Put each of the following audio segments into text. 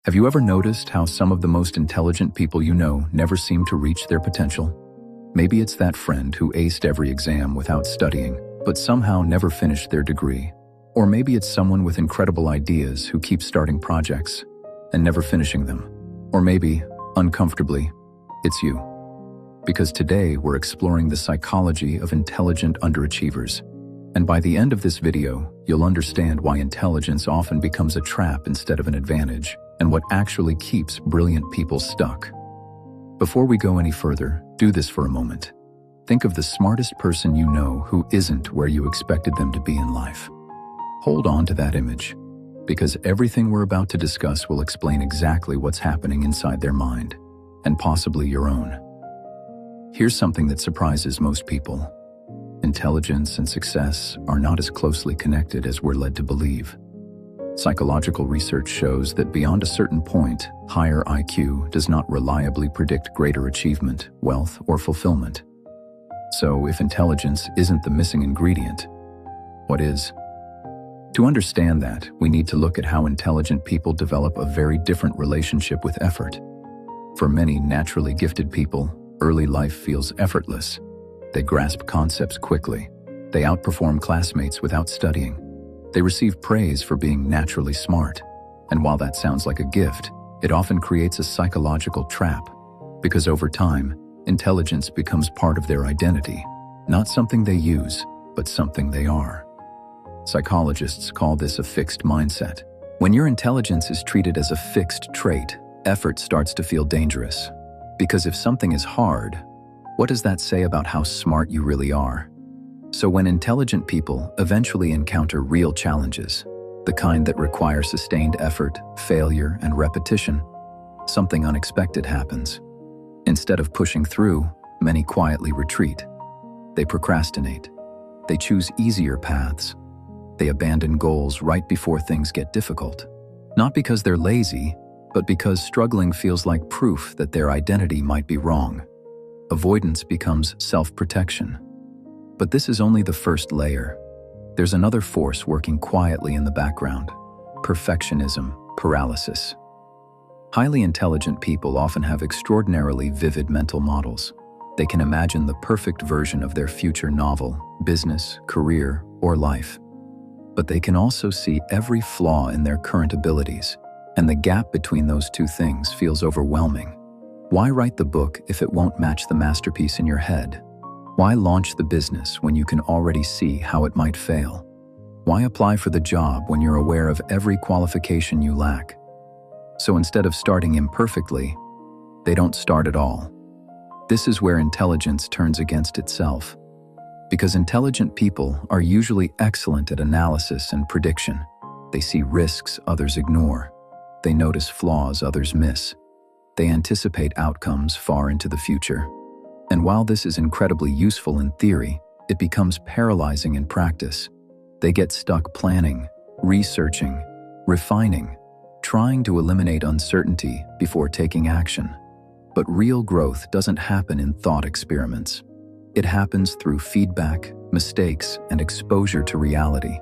Have you ever noticed how some of the most intelligent people you know never seem to reach their potential? Maybe it's that friend who aced every exam without studying, but somehow never finished their degree. Or maybe it's someone with incredible ideas who keeps starting projects and never finishing them. Or maybe, uncomfortably, it's you. Because today we're exploring the psychology of intelligent underachievers. And by the end of this video, you'll understand why intelligence often becomes a trap instead of an advantage, and what actually keeps brilliant people stuck. Before we go any further, do this for a moment. Think of the smartest person you know who isn't where you expected them to be in life. Hold on to that image, because everything we're about to discuss will explain exactly what's happening inside their mind, and possibly your own. Here's something that surprises most people. Intelligence and success are not as closely connected as we're led to believe. Psychological research shows that beyond a certain point, higher IQ does not reliably predict greater achievement, wealth, or fulfillment. So if intelligence isn't the missing ingredient, what is? To understand that, we need to look at how intelligent people develop a very different relationship with effort. For many naturally gifted people, early life feels effortless. They grasp concepts quickly. They outperform classmates without studying. They receive praise for being naturally smart. And while that sounds like a gift, it often creates a psychological trap, because over time, intelligence becomes part of their identity, not something they use, but something they are. Psychologists call this a fixed mindset. When your intelligence is treated as a fixed trait, effort starts to feel dangerous. Because if something is hard, what does that say about how smart you really are? So when intelligent people eventually encounter real challenges, the kind that require sustained effort, failure, and repetition, something unexpected happens. Instead of pushing through, many quietly retreat. They procrastinate. They choose easier paths. They abandon goals right before things get difficult. Not because they're lazy, but because struggling feels like proof that their identity might be wrong. Avoidance becomes self-protection. But this is only the first layer. There's another force working quietly in the background: perfectionism, paralysis. Highly intelligent people often have extraordinarily vivid mental models. They can imagine the perfect version of their future novel, business, career, or life. But they can also see every flaw in their current abilities, and the gap between those two things feels overwhelming. Why write the book if it won't match the masterpiece in your head? Why launch the business when you can already see how it might fail? Why apply for the job when you're aware of every qualification you lack? So instead of starting imperfectly, they don't start at all. This is where intelligence turns against itself. Because intelligent people are usually excellent at analysis and prediction. They see risks others ignore. They notice flaws others miss. They anticipate outcomes far into the future. And while this is incredibly useful in theory, it becomes paralyzing in practice. They get stuck planning, researching, refining, trying to eliminate uncertainty before taking action. But real growth doesn't happen in thought experiments. It happens through feedback, mistakes, and exposure to reality.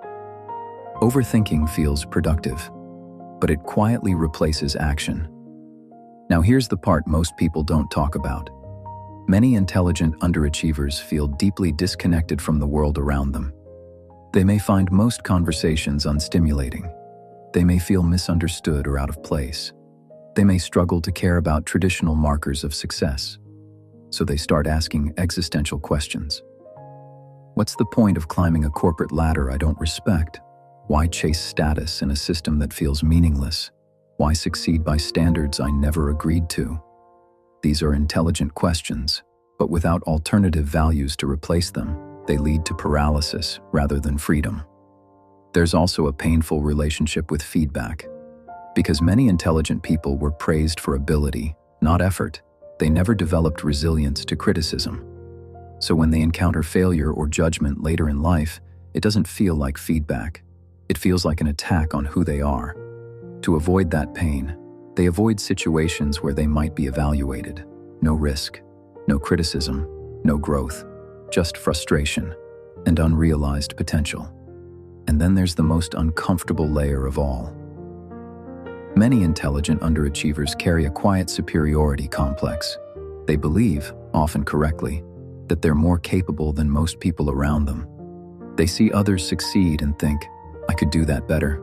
Overthinking feels productive, but it quietly replaces action. Now here's the part most people don't talk about. Many intelligent underachievers feel deeply disconnected from the world around them. They may find most conversations unstimulating. They may feel misunderstood or out of place. They may struggle to care about traditional markers of success. So they start asking existential questions. What's the point of climbing a corporate ladder I don't respect? Why chase status in a system that feels meaningless? Why succeed by standards I never agreed to? These are intelligent questions, but without alternative values to replace them, they lead to paralysis rather than freedom. There's also a painful relationship with feedback. Because many intelligent people were praised for ability, not effort, they never developed resilience to criticism. So when they encounter failure or judgment later in life, it doesn't feel like feedback. It feels like an attack on who they are. To avoid that pain, they avoid situations where they might be evaluated. No risk, no criticism, no growth, just frustration and unrealized potential. And then there's the most uncomfortable layer of all. Many intelligent underachievers carry a quiet superiority complex. They believe, often correctly, that they're more capable than most people around them. They see others succeed and think, I could do that better.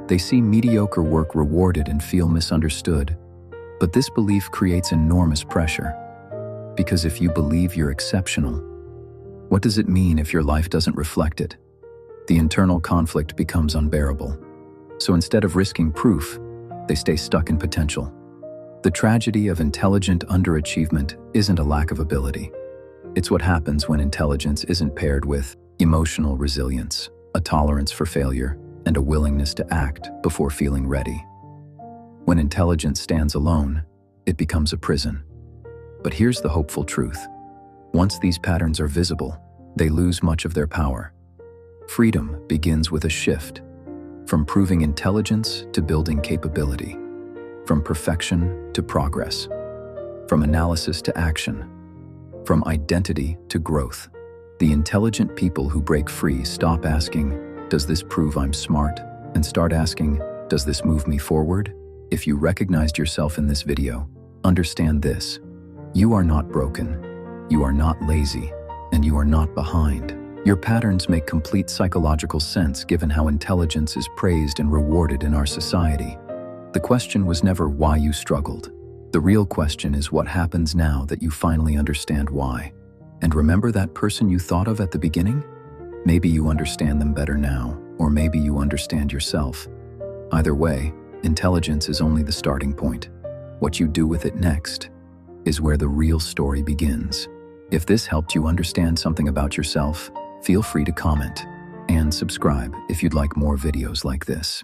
They see mediocre work rewarded and feel misunderstood. But this belief creates enormous pressure. Because if you believe you're exceptional, what does it mean if your life doesn't reflect it? The internal conflict becomes unbearable. So instead of risking proof, they stay stuck in potential. The tragedy of intelligent underachievement isn't a lack of ability. It's what happens when intelligence isn't paired with emotional resilience, a tolerance for failure, and a willingness to act before feeling ready. When intelligence stands alone, it becomes a prison. But here's the hopeful truth. Once these patterns are visible, they lose much of their power. Freedom begins with a shift, from proving intelligence to building capability, from perfection to progress, from analysis to action, from identity to growth. The intelligent people who break free stop asking, does this prove I'm smart? And start asking, does this move me forward? If you recognized yourself in this video, understand this. You are not broken, you are not lazy, and you are not behind. Your patterns make complete psychological sense given how intelligence is praised and rewarded in our society. The question was never why you struggled. The real question is what happens now that you finally understand why. And remember that person you thought of at the beginning? Maybe you understand them better now, or maybe you understand yourself. Either way, intelligence is only the starting point. What you do with it next is where the real story begins. If this helped you understand something about yourself, feel free to comment and subscribe if you'd like more videos like this.